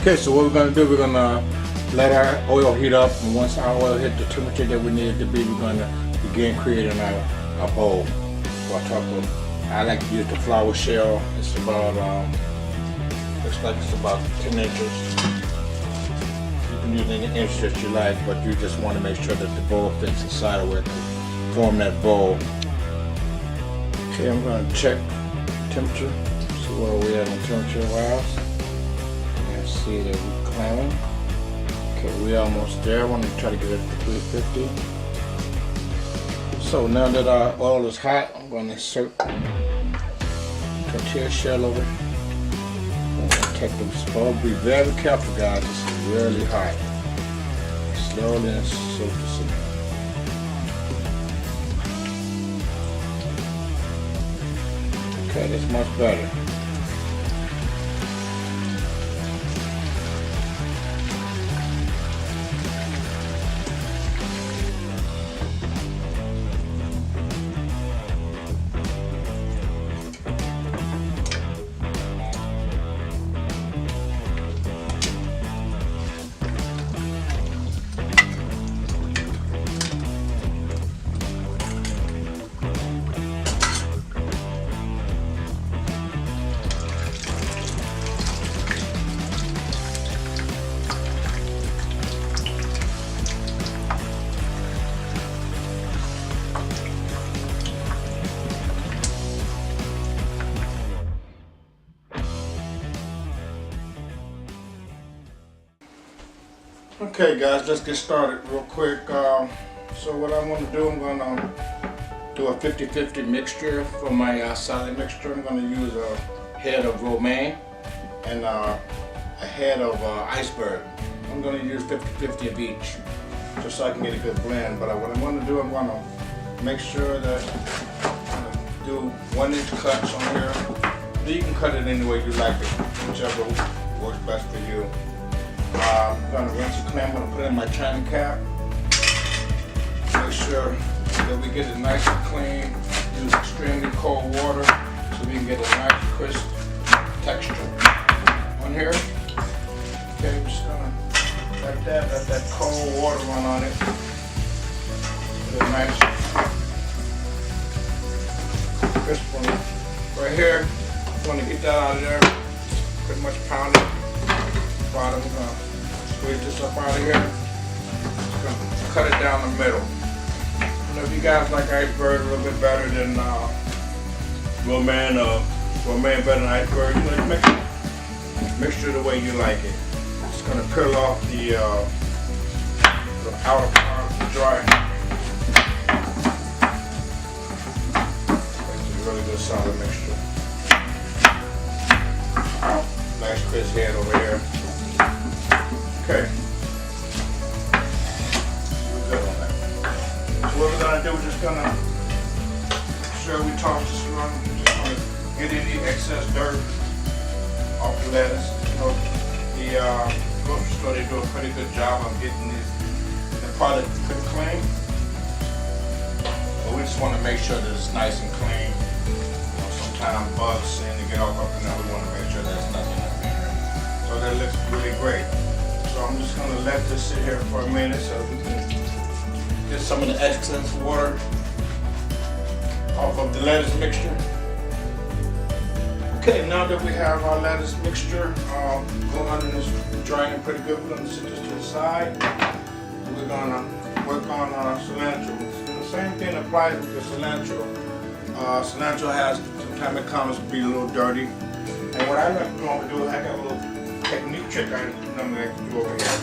Okay, so what we're gonna do, we're gonna let our oil heat up, and once our oil hit the temperature that we need it to be, we're gonna begin creating our bowl for our taco. I like to use the flour shell. It's about, looks like it's about 10 inches. You can use any inch that you like, but you just want to make sure that the bowl fits inside of it to form that bowl. Okay, I'm gonna check temperature, see where we at on temperature wise. See that we're clamming. Okay, we're almost there. I want to try to get it to 350. So now that our oil is hot, I'm going to insert tortilla shell over. I'm going to take this bowl. Be very careful, guys. This is really hot. Slowly insert this in. Okay, that's much better. Okay guys, let's get started real quick. So what I want to do, I'm going to do a 50-50 mixture for my salad mixture. I'm going to use a head of romaine and a head of iceberg. I'm going to use 50-50 of each, just so I can get a good blend. But what I'm going to do, I'm going to make sure that I'm going to do 1-inch cuts on here. You can cut it any way you like it, whichever works best for you. I'm going to rinse the clam. I'm going to put it in my china cap. Make sure that we get it nice and clean. Use extremely cold water so we can get a nice crisp texture on here. Okay, I'm just going to like that, let that cold water run on it. Get a nice crisp one right here. I'm going to get that out of there. Pretty much pound it. Bottom, squeeze this up out of here. Just gonna cut it down the middle. You know, if you guys like iceberg a little bit better than romaine, romaine better than iceberg, you know, mix it the way you like it. Just gonna peel off the outer part of the dry. It's a really good solid mixture. Nice crisp head over here. Okay. We're good on that. So what we're gonna do, we're just gonna make sure we toss this around. We're just gonna get any excess dirt off the lettuce. You know, the grocery store, they do a pretty good job of getting the product pretty clean. But we just want to make sure that it's nice and clean. You know, sometimes bugs seem to get off up in there. We want to make sure there's nothing up in here. So that looks really great. So I'm just going to let this sit here for a minute so we can get some of the excess water off of the lettuce mixture. Okay, now that we have our lettuce mixture going on and it's drying pretty good, we're going to set this to the side. We're going to work on cilantro. The same thing applies with the cilantro. Cilantro has, sometimes it comes to be a little dirty. And what I like to normally do is I got a little technique trick I normally like to do over here.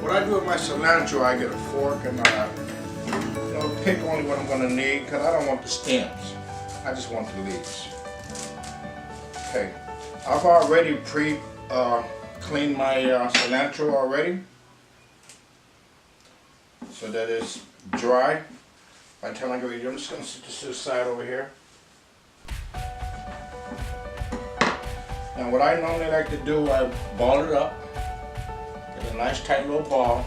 What I do with my cilantro, I get a fork and pick only what I'm going to need because I don't want the stems. I just want the leaves. Okay, I've already cleaned my cilantro already so that it's dry. By the time I go eat, I'm just going to sit this to the side over here. Now what I normally like to do, I ball it up, get a nice tight little ball,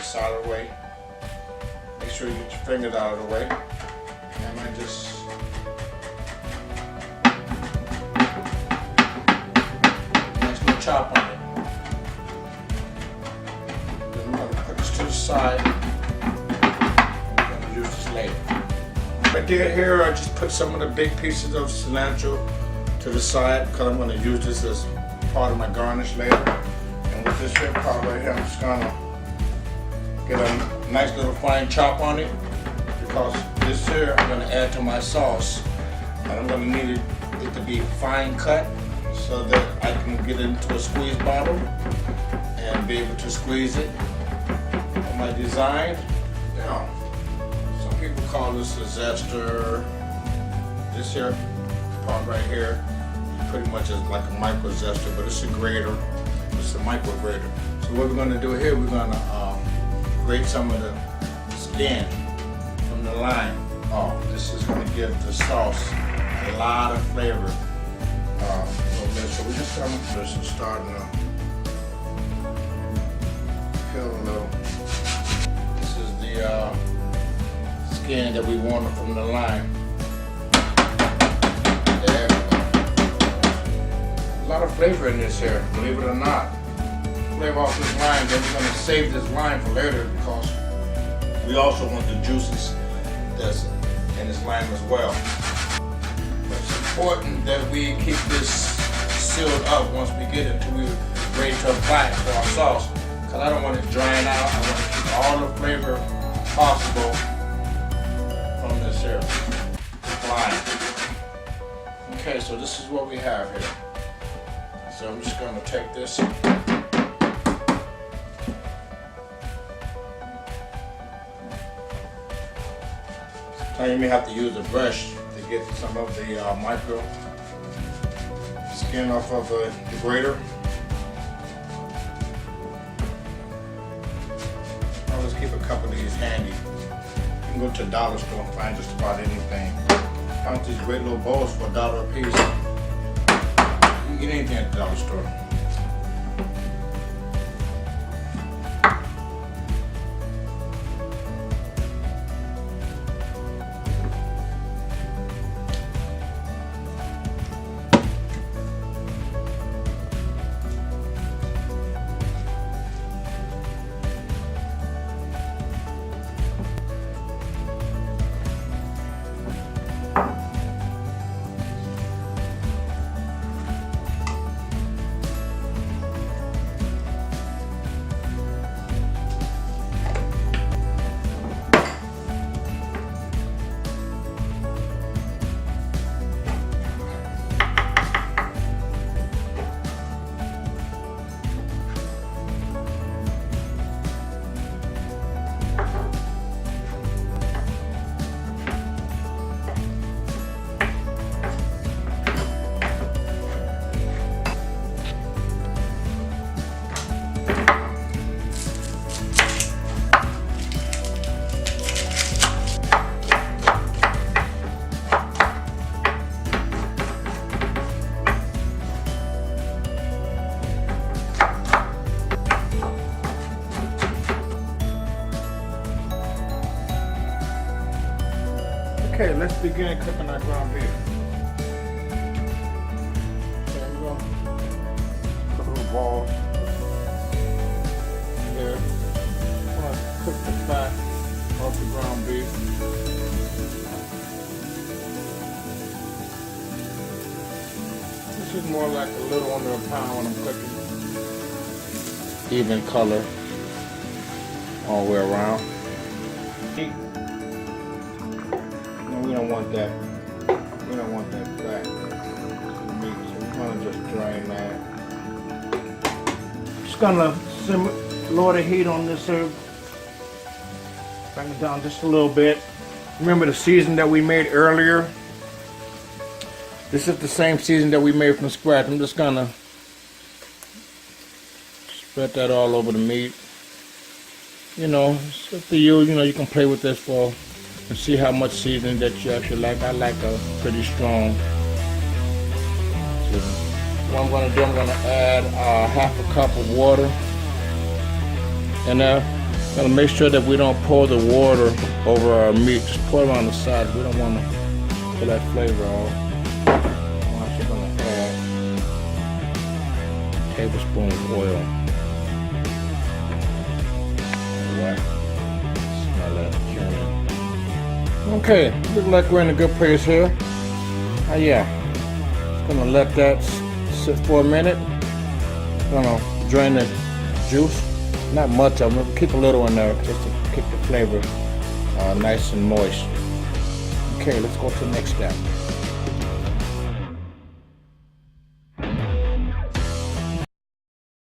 solid way. Make sure you get your fingers out of the way. And I just did here, I just put some of the big pieces of cilantro to the side because I'm going to use this as part of my garnish later. And with this here part right here, I'm just going to get a nice little fine chop on it because this here I'm going to add to my sauce. And I'm going to need it to be fine cut so that I can get it into a squeeze bottle and be able to squeeze it. On my design, you know, some people call this a zester. This here part right here pretty much is like a micro zester, but it's a grater. It's a micro grater. So what we're going to do here, we're going to grate some of the skin from the lime off. This is going to give the sauce a lot of flavor. So we're just coming to this and starting to peel a little. This is the skin that we wanted from the lime. There we go. A lot of flavor in this here, believe it or not. Flavor off this lime, then we're going to save this lime for later because we also want the juices that's in this lime as well. But it's important that we keep this sealed up once we get it until we're ready to apply it to our sauce. Because I don't want it drying out. I want to keep all the flavor possible from this here lime. Okay, so this is what we have here. So I'm just going to take this. Sometimes you may have to use a brush to get some of the micro skin off of the grater. Always keep a couple of these handy. You can go to a dollar store and find just about anything. Found these great little bowls for $1 a piece. You can get anything at the dollar store. Okay, let's begin cooking our ground beef. There we go. Put a little ball here. I'm going to cook the fat off the ground beef. This is more like a little under a pound when I'm cooking. Even color all the way around. We don't want that. We don't want that fat meat, so we're gonna just drain that. Just gonna lower the heat on this herb. Bring it down just a little bit. Remember the season that we made earlier? This is the same season that we made from scratch. I'm just gonna spread that all over the meat. You know, it's up to you. You know, you can play with this for. And see how much seasoning that you actually like. I like a pretty strong seasoning. What I'm going to do, I'm going to add half a cup of water. And I'm going to make sure that we don't pour the water over our meat. Just pour it on the side. We don't want to pull that flavor off. I'm also going to add a tablespoon of oil. Alright. Smell that cumin. Okay, look like we're in a good place here. Yeah, just gonna let that sit for a minute. Gonna drain the juice, not much of it, keep a little in there just to keep the flavor nice and moist. Okay, let's go to the next step.